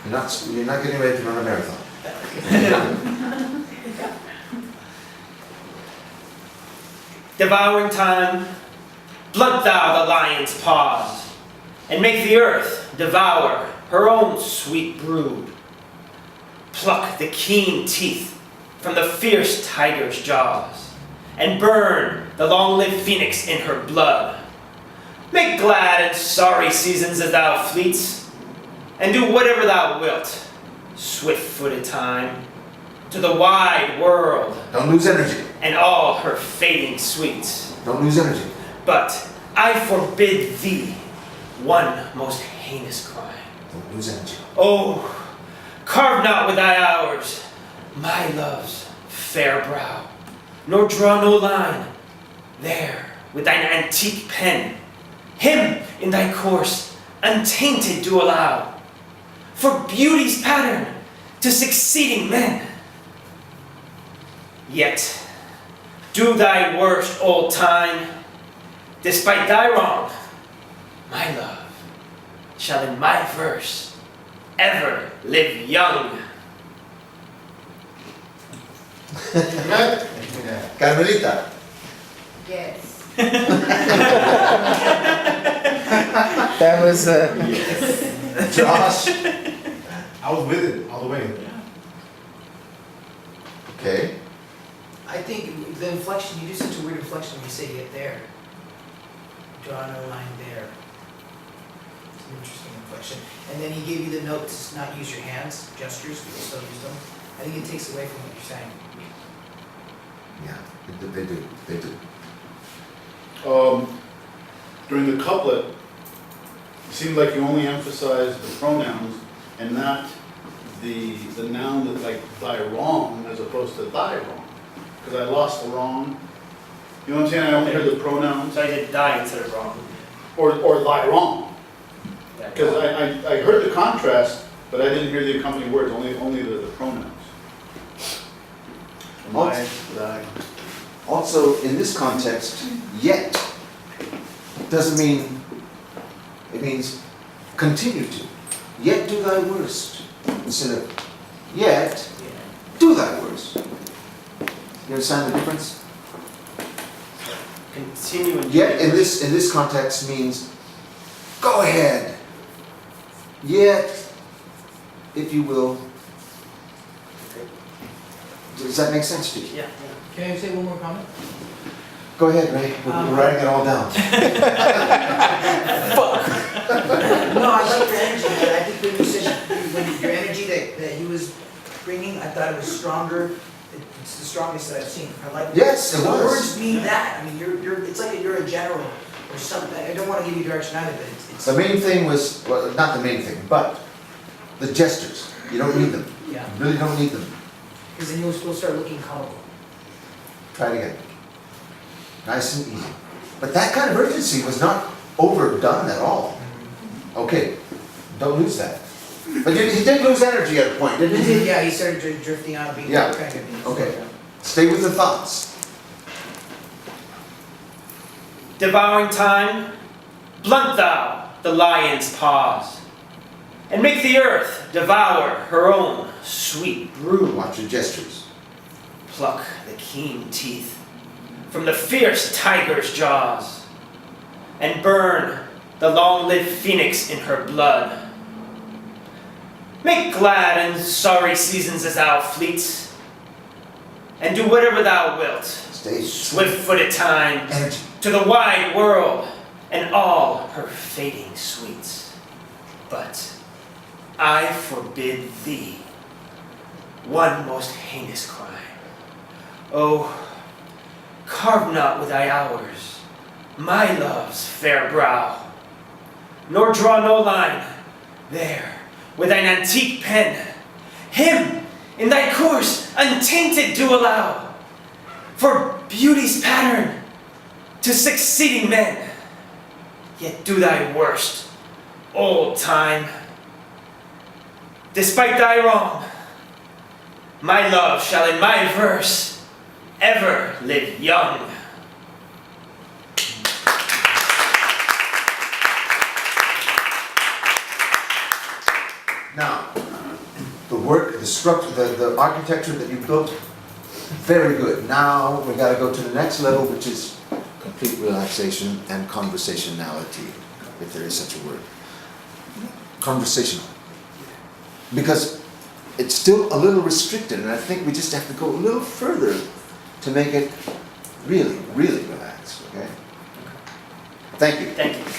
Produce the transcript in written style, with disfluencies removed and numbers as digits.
You're not getting ready to run a marathon. Devouring time, blunt thou the lion's paws, and make the earth devour her own sweet brood. Pluck the keen teeth from the fierce tiger's jaws, and burn the long-lived phoenix in her blood. Make glad and sorry seasons as thou fleets, and do whatever thou wilt, swift-footed time, to the wide world. Don't lose energy. And all her fading sweets. Don't lose energy. But I forbid thee one most heinous crime. Don't lose energy. Oh, carve not with thy hours my love's fair brow, nor draw no line there with thine antique pen. Him in thy course untainted do allow, for beauty's pattern to succeeding men. Yet do thy worst, old time, despite thy wrong. My love shall in my verse ever live young. Carmelita. Yes. That was Josh. I was with it all the way. Okay. I think the inflection, you do such a weird inflection when you say yet there. Draw no line there. It's an interesting inflection. And then he gave you the note to not use your hands, gestures, but you still use them. I think it takes away from what you're saying. Yeah, they do. They do. During the couplet, it seemed like you only emphasized the pronouns and not the noun that like thy wrong as opposed to thy wrong. Because I lost the wrong. You know what I'm saying? I only heard the pronouns. So I did die instead of wrong. Or thy wrong. Because I heard the contrast, but I didn't hear the accompanying words, only the pronouns. My, thy. Also, in this context, yet doesn't mean, it means continue to. Yet do thy worst. Instead of yet, do thy worst. You understand the difference? Continue and Yet in this context means go ahead. Yet, if you will. Does that make sense to you? Yeah. Can I say one more comment? Go ahead, Ray. We're writing it all down. No, I like your energy, man. I think when you said, your energy that he was bringing, I thought it was stronger. It's the strongest that I've seen. I like Yes, it the was. words mean that. I mean, it's like you're a general or something. I don't want to give you direction either, but it's The main thing was, well, not the main thing, but the gestures. You don't need them. yeah. You really don't need them. Because then you'll start looking comical. Try it again. Nice and easy. But that kind of urgency was not overdone at all. Okay, don't lose that. But he did lose energy at a point, didn't he? Yeah, he started drifting out, being Yeah. kind of. Okay. Stay with the thoughts. Devouring time, blunt thou the lion's paws, and make the earth devour her own sweet brood. Watch your gestures. Pluck the keen teeth from the fierce tiger's jaws, and burn the long-lived phoenix in her blood. Make glad and sorry seasons as thou fleets, and do whatever thou wilt, Stay. swift-footed time, Energy. to the wide world and all her fading sweets. But I forbid thee one most heinous crime. Oh, carve not with thy hours my love's fair brow, nor draw no line there with thine antique pen. Him in thy course untainted do allow, for beauty's pattern to succeeding men. Yet do thy worst, old time, despite thy wrong. My love shall in my verse ever live young. Now, the work, the structure, the architecture that you built, very good. Now we got to go to the next level, which is complete relaxation and conversationality, if there is such a word. Conversational. Because it's still a little restricted, and I think we just have to go a little further to make it really, really relaxed, okay? Thank you. Thank you.